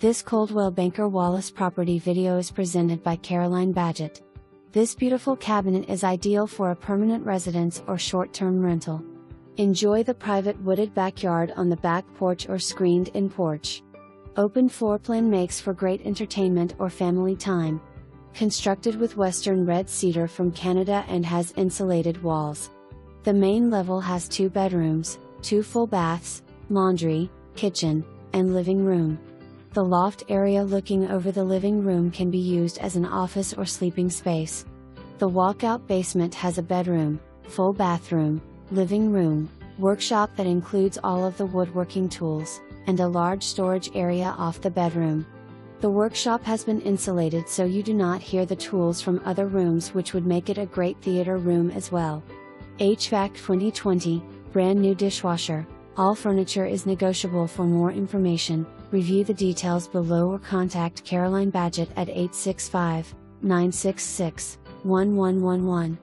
This Coldwell Banker Wallace property video is presented by Caroline Badgett. This beautiful cabinet is ideal for a permanent residence or short-term rental. Enjoy the private wooded backyard on the back porch or screened-in porch. Open floor plan makes for great entertainment or family time. Constructed with Western Red Cedar from Canada and has insulated walls. The main level has 2 bedrooms, 2 full baths, laundry, kitchen, and living room. The loft area looking over the living room can be used as an office or sleeping space. The walkout basement has a bedroom, full bathroom, living room, workshop that includes all of the woodworking tools, and a large storage area off the bedroom. The workshop has been insulated so you do not hear the tools from other rooms, which would make it a great theater room as well. HVAC 2020, brand new dishwasher. All furniture is negotiable. For more information, review the details below or contact Caroline Badgett at 865-966-1111.